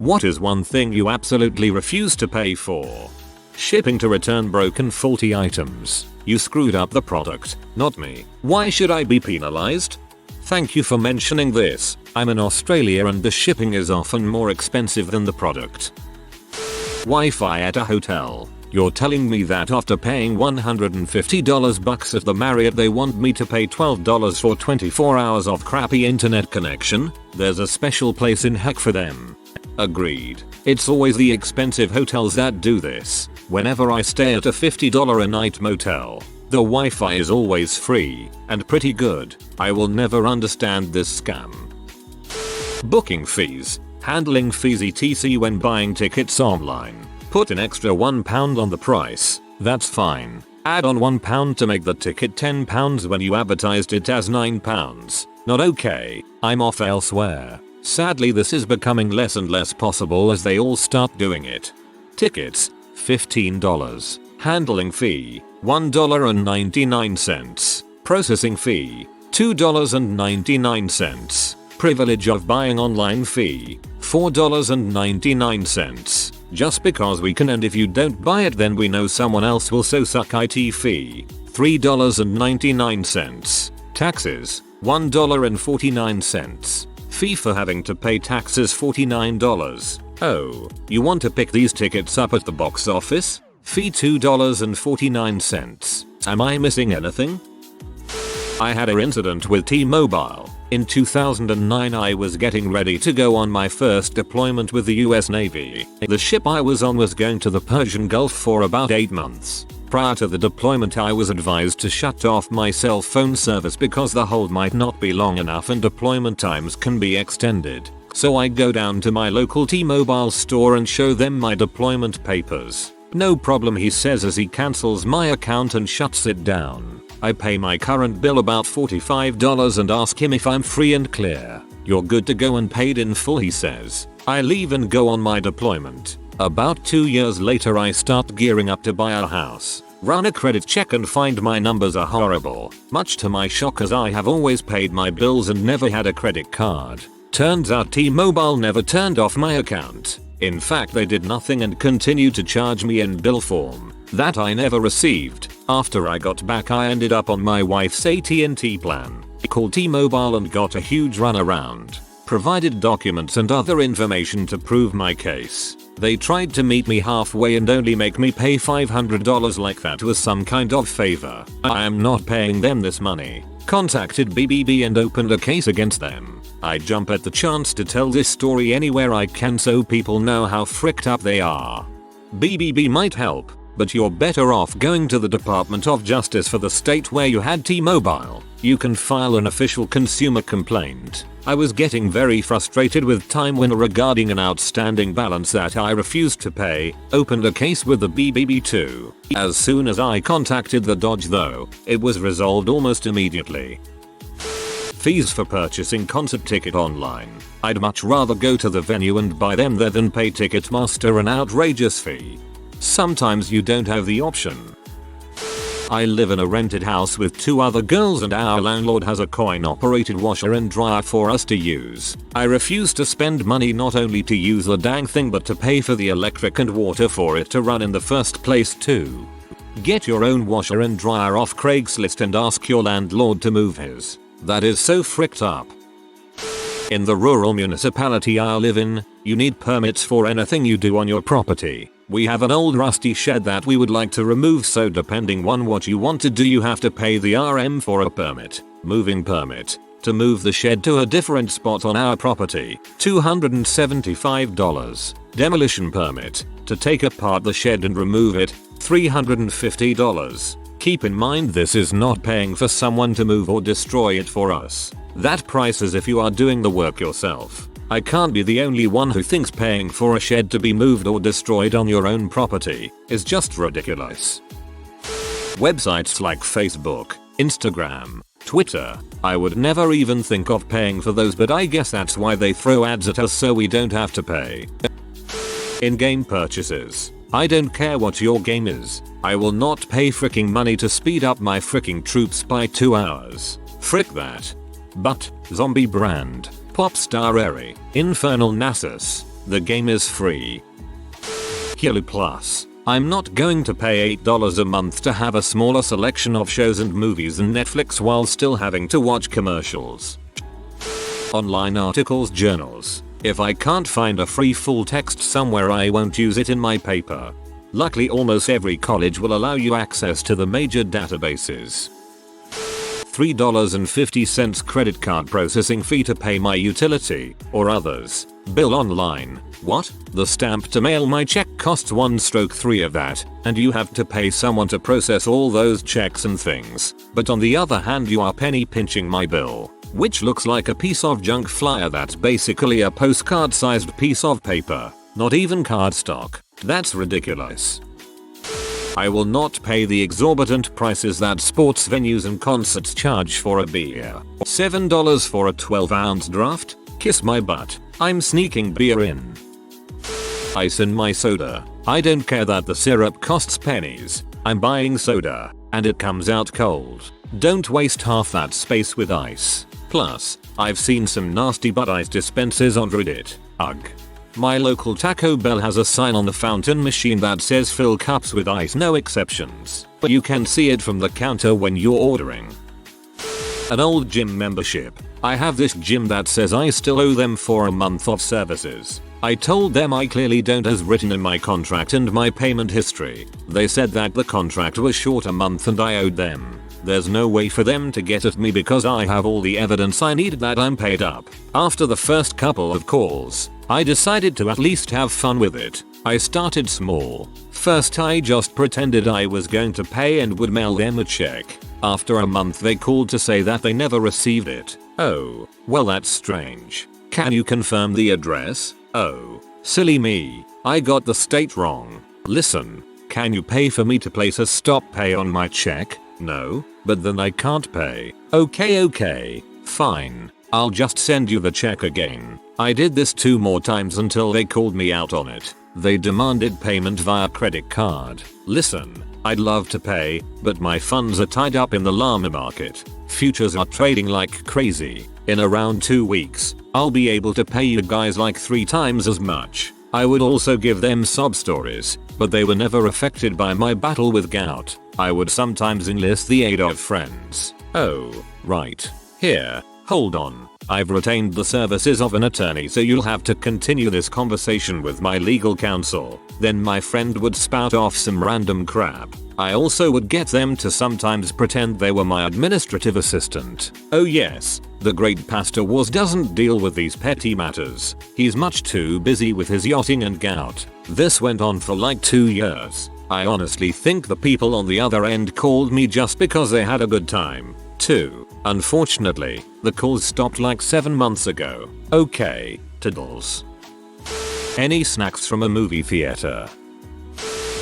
What is one thing you absolutely refuse to pay for? Shipping to return broken faulty items. You screwed up the product, not me. Why should I be penalized? Thank you for mentioning this. I'm in Australia and the shipping is often more expensive than the product. Wi-Fi at a hotel. You're telling me that after paying $150 bucks at the Marriott they want me to pay $12 for 24 hours of crappy internet connection? There's a special place in heck for them. Agreed. It's always the expensive hotels that do this. Whenever I stay at a $50 a night motel, the Wi-Fi is always free and pretty good. I will never understand this scam. Booking fees. Handling fees etc when buying tickets online. Put an extra £1 on the price. That's fine. Add on £1 to make the ticket £10 when you advertised it as £9. Not okay. I'm off elsewhere. Sadly this is becoming less and less possible as they all start doing it. Tickets, $15. Handling fee, $1.99. Processing fee, $2.99. Privilege of buying online fee, $4.99. Just because we can, and if you don't buy it then we know someone else will, so suck it fee, $3.99. Taxes, $1.49. Fee for having to pay taxes $49. Oh, you want to pick these tickets up at the box office? Fee $2.49. Am I missing anything? I had an incident with T-Mobile. In 2009 I was getting ready to go on my first deployment with the US Navy. The ship I was on was going to the Persian Gulf for about 8 months. Prior to the deployment I was advised to shut off my cell phone service because the hold might not be long enough and deployment times can be extended. So I go down to my local T-Mobile store and show them my deployment papers. No problem, he says as he cancels my account and shuts it down. I pay my current bill about $45 and ask him if I'm free and clear. You're good to go and paid in full, he says. I leave and go on my deployment. About 2 years later I start gearing up to buy a house. Run a credit check and find my numbers are horrible. Much to my shock as I have always paid my bills and never had a credit card. Turns out T-Mobile never turned off my account. In fact they did nothing and continued to charge me in bill form that I never received. After I got back I ended up on my wife's AT&T plan. Called T-Mobile and got a huge runaround. Provided documents and other information to prove my case. They tried to meet me halfway and only make me pay $500 like that was some kind of favor. I am not paying them this money. Contacted BBB and opened a case against them. I jump at the chance to tell this story anywhere I can so people know how fricked up they are. BBB might help, but you're better off going to the Department of Justice for the state where you had T-Mobile. You can file an official consumer complaint. I was getting very frustrated with Time Warner regarding an outstanding balance that I refused to pay. Opened a case with the BBB too. As soon as I contacted the Dodge though, it was resolved almost immediately. Fees for purchasing concert ticket online. I'd much rather go to the venue and buy them there than pay Ticketmaster an outrageous fee. Sometimes you don't have the option. I live in a rented house with 2 other girls and our landlord has a coin-operated washer and dryer for us to use. I refuse to spend money not only to use the dang thing but to pay for the electric and water for it to run in the first place too. Get your own washer and dryer off Craigslist and ask your landlord to move his. That is so fricked up. In the rural municipality I live in, you need permits for anything you do on your property. We have an old rusty shed that we would like to remove, so depending on what you want to do you have to pay the RM for a permit. Moving permit. To move the shed to a different spot on our property, $275. Demolition permit. To take apart the shed and remove it, $350. Keep in mind this is not paying for someone to move or destroy it for us. That price is if you are doing the work yourself. I can't be the only one who thinks paying for a shed to be moved or destroyed on your own property is just ridiculous. Websites like Facebook, Instagram, Twitter. I would never even think of paying for those, but I guess that's why they throw ads at us so we don't have to pay. In-game purchases. I don't care what your game is. I will not pay fricking money to speed up my fricking troops by 2 hours. Frick that. But, Zombie Brand, Popstar Eri, Infernal Nasus, The game is free. Hulu Plus. I'm not going to pay $8 a month to have a smaller selection of shows and movies than Netflix while still having to watch commercials. Online articles, journals. If I can't find a free full text somewhere, I won't use it in my paper. Luckily, almost every college will allow you access to the major databases. $3.50 credit card processing fee to pay my utility or others bill online. What? The stamp to mail my check costs 1/3 of that, and you have to pay someone to process all those checks and things. But on the other hand, you are penny pinching my bill, which looks like a piece of junk flyer that's basically a postcard sized piece of paper, not even cardstock. That's ridiculous. I will not pay the exorbitant prices that sports venues and concerts charge for a beer. $7 for a 12-ounce draft? Kiss my butt. I'm sneaking beer in. Ice in my soda. I don't care that the syrup costs pennies. I'm buying soda, and it comes out cold. Don't waste half that space with ice. Plus, I've seen some nasty butt ice dispensers on Reddit. Ugh. My local Taco Bell has a sign on the fountain machine that says fill cups with ice, no exceptions. But you can see it from the counter when you're ordering. An old gym membership. I have this gym that says I still owe them for a month of services. I told them I clearly don't, as written in my contract and my payment history. They said that the contract was short a month and I owed them. There's no way for them to get at me because I have all the evidence I need that I'm paid up. After the first couple of calls, I decided to at least have fun with it. I started small. First, I just pretended I was going to pay and would mail them a check. After a month, they called to say that they never received it. Oh, well, that's strange. Can you confirm the address? Oh, silly me. I got the state wrong. Listen, can you pay for me to place a stop pay on my check? No, but then I can't pay. Okay, fine. I'll just send you the check again. I did this 2 more times until they called me out on it. They demanded payment via credit card. Listen, I'd love to pay, but my funds are tied up in the llama market. Futures are trading like crazy. In around 2 weeks, I'll be able to pay you guys like 3 times as much. I would also give them sob stories, but they were never affected by my battle with gout. I would sometimes enlist the aid of friends. Oh, right. Here, hold on. I've retained the services of an attorney, so you'll have to continue this conversation with my legal counsel. Then my friend would spout off some random crap. I also would get them to sometimes pretend they were my administrative assistant. Oh yes, the great Pastor Wars doesn't deal with these petty matters. He's much too busy with his yachting and gout. This went on for like 2 years. I honestly think the people on the other end called me just because they had a good time, too. Unfortunately, the calls stopped like 7 months ago. Okay, toodles. Any snacks from a movie theater?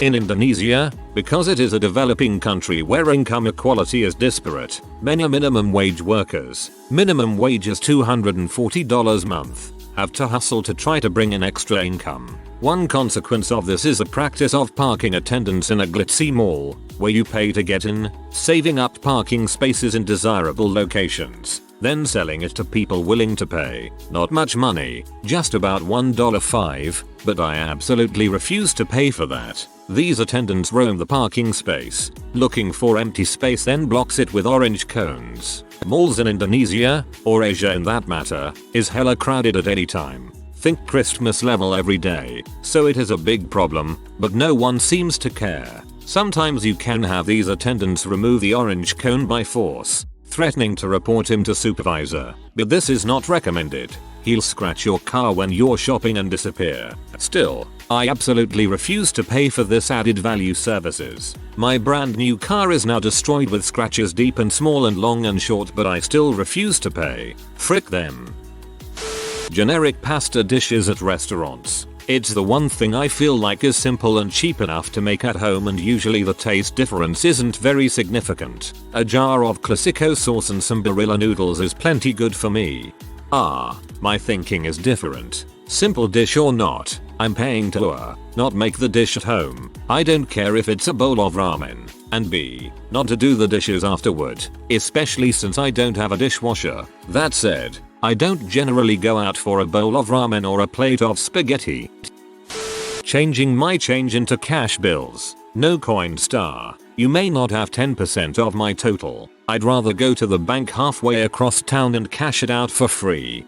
In Indonesia, because it is a developing country where income equality is disparate, many minimum wage workers, minimum wage is $240 a month, have to hustle to try to bring in extra income. One consequence of this is the practice of parking attendants in a glitzy mall, where you pay to get in, saving up parking spaces in desirable locations, then selling it to people willing to pay. Not much money, just about $1.05, but I absolutely refuse to pay for that. These attendants roam the parking space, looking for empty space, then blocks it with orange cones. Malls in Indonesia, or Asia in that matter, is hella crowded at any time. Think Christmas level every day, so it is a big problem, but no one seems to care. Sometimes you can have these attendants remove the orange cone by force, threatening to report him to supervisor, but this is not recommended. He'll scratch your car when you're shopping and disappear. Still, I absolutely refuse to pay for this added value services. My brand new car is now destroyed with scratches deep and small and long and short, but I still refuse to pay. Frick them. Generic pasta dishes at restaurants. It's the one thing I feel like is simple and cheap enough to make at home, and usually the taste difference isn't very significant. A jar of classico sauce and some Barilla noodles is plenty good for me. My thinking is different. Simple dish or not, I'm paying to not make the dish at home. I don't care if it's a bowl of ramen. And B, not to do the dishes afterward, especially since I don't have a dishwasher. That said, I don't generally go out for a bowl of ramen or a plate of spaghetti. Changing my change into cash bills. No Coinstar. You may not have 10% of my total. I'd rather go to the bank halfway across town and cash it out for free.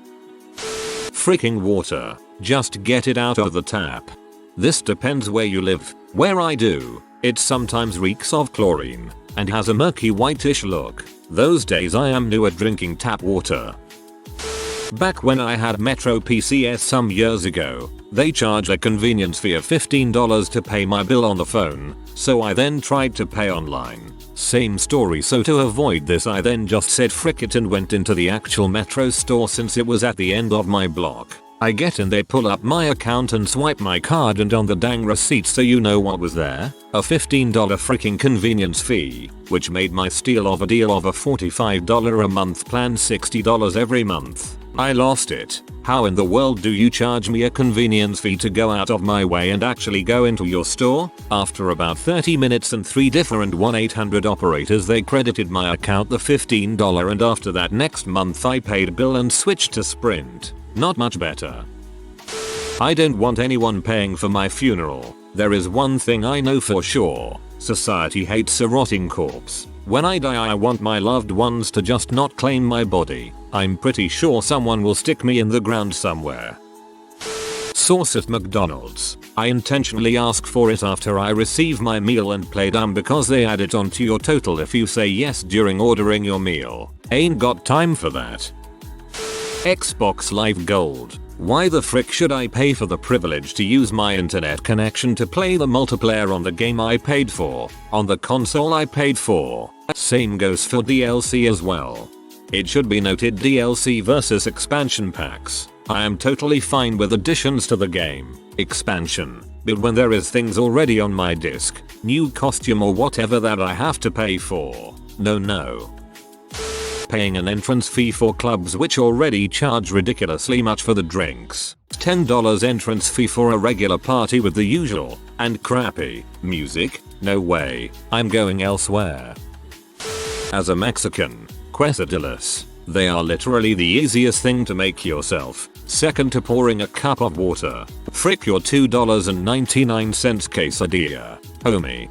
Freaking water. Just get it out of the tap. This depends where you live. Where I do, it sometimes reeks of chlorine and has a murky whitish look. Those days I am new at drinking tap water. Back when I had Metro PCS some years ago, they charged a convenience fee of $15 to pay my bill on the phone, so I then tried to pay online. Same story, so to avoid this I then just said frick it and went into the actual Metro store since it was at the end of my block. I get in, they pull up my account and swipe my card, and on the dang receipt, so you know what was there? A $15 freaking convenience fee, which made my steal of a deal of a $45 a month plan $60 every month. I lost it. How in the world do you charge me a convenience fee to go out of my way and actually go into your store? After about 30 minutes and 3 different 1-800 operators, they credited my account the $15, and after that next month I paid bill and switched to Sprint. Not much better. I don't want anyone paying for my funeral. There is one thing I know for sure. Society hates a rotting corpse. When I die I want my loved ones to just not claim my body. I'm pretty sure someone will stick me in the ground somewhere. Sauce at McDonald's. I intentionally ask for it after I receive my meal and play dumb because they add it onto your total if you say yes during ordering your meal. Ain't got time for that. Xbox Live Gold. Why the frick should I pay for the privilege to use my internet connection to play the multiplayer on the game I paid for, on the console I paid for? Same goes for DLC as well. It should be noted DLC versus expansion packs. I am totally fine with additions to the game, expansion, but when there is things already on my disc, new costume or whatever that I have to pay for, no. Paying an entrance fee for clubs which already charge ridiculously much for the drinks. $10 entrance fee for a regular party with the usual and crappy music? No way. I'm going elsewhere. As a Mexican, quesadillas. They are literally the easiest thing to make yourself, second to pouring a cup of water. Frick your $2.99 quesadilla, homie.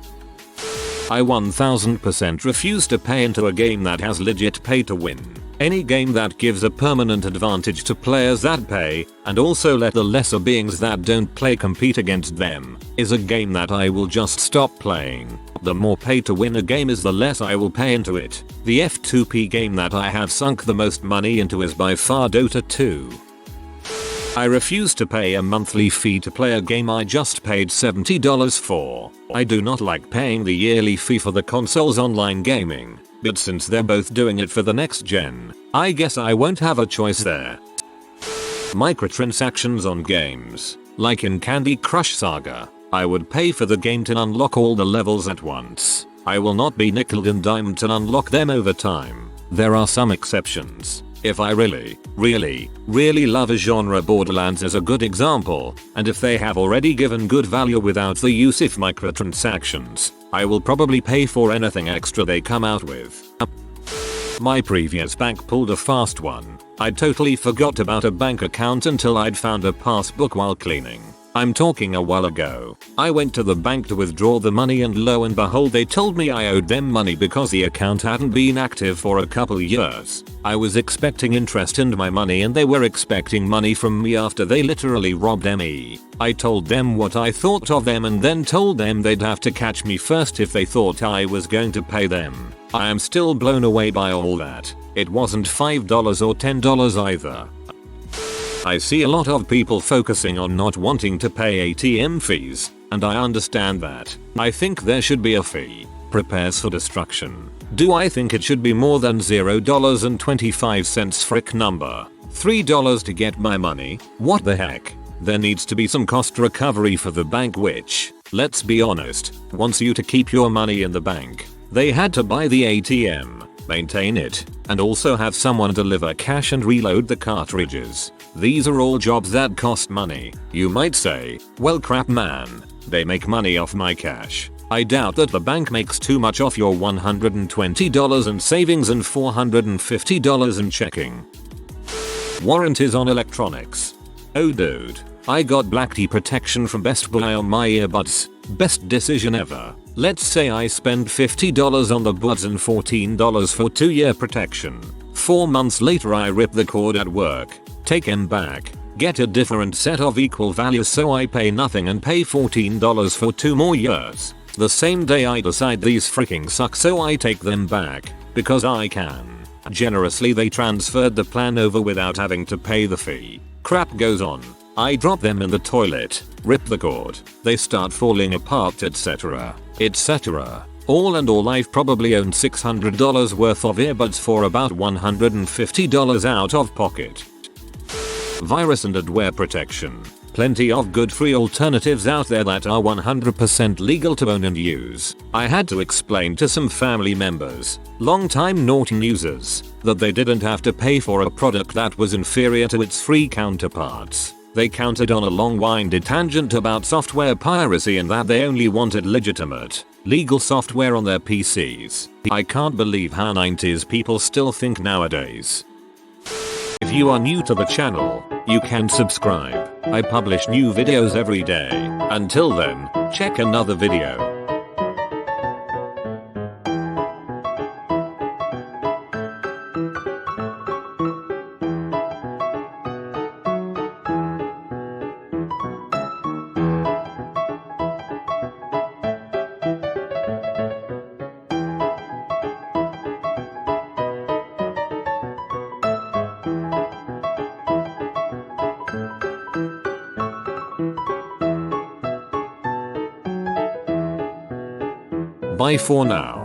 I 1000% refuse to pay into a game that has legit pay to win. Any game that gives a permanent advantage to players that pay, and also let the lesser beings that don't play compete against them, is a game that I will just stop playing. The more pay to win a game is, the less I will pay into it. The F2P game that I have sunk the most money into is by far Dota 2. I refuse to pay a monthly fee to play a game I just paid $70 for. I do not like paying the yearly fee for the console's online gaming, but since they're both doing it for the next gen, I guess I won't have a choice there. Microtransactions on games. Like in Candy Crush Saga, I would pay for the game to unlock all the levels at once. I will not be nickel and dimed to unlock them over time. There are some exceptions. If I really love a genre, Borderlands is a good example, and if they have already given good value without the use of microtransactions, I will probably pay for anything extra they come out with. My previous bank pulled a fast one. I totally forgot about a bank account until I'd found a passbook while cleaning. I'm talking a while ago. I went to the bank to withdraw the money, and lo and behold, they told me I owed them money because the account hadn't been active for a couple years. I was expecting interest in my money and they were expecting money from me after they literally robbed me. I told them what I thought of them and then told them they'd have to catch me first if they thought I was going to pay them. I am still blown away by all that. It wasn't $5 or $10 either. I see a lot of people focusing on not wanting to pay ATM fees, and I understand that. I think there should be a fee. Prepares for destruction. Do I think it should be more than $0.25 frick number? $3 to get my money? What the heck? There needs to be some cost recovery for the bank, which, let's be honest, wants you to keep your money in the bank. They had to buy the ATM, maintain it, and also have someone deliver cash and reload the cartridges. These are all jobs that cost money. You might say, well crap man, they make money off my cash. I doubt that the bank makes too much off your $120 in savings and $450 in checking. Warranties on electronics. Oh dude, I got black tea protection from Best Buy on my earbuds. Best decision ever. Let's say I spend $50 on the buds and $14 for 2-year protection. 4 months later I rip the cord at work, take them back, get a different set of equal values, so I pay nothing and pay $14 for 2 more years. The same day I decide these freaking suck, so I take them back, because I can. Generously they transferred the plan over without having to pay the fee. Crap goes on. I drop them in the toilet, rip the cord, they start falling apart, etc. etc. All in all I've probably owned $600 worth of earbuds for about $150 out of pocket. Virus and adware protection. Plenty of good free alternatives out there that are 100% legal to own and use. I had to explain to some family members, long-time Norton users, that they didn't have to pay for a product that was inferior to its free counterparts. They counted on a long-winded tangent about software piracy and that they only wanted legitimate, legal software on their PCs. I can't believe how 90s people still think nowadays. If you are new to the channel, you can subscribe. I publish new videos every day. Until then, check another video. Bye for now.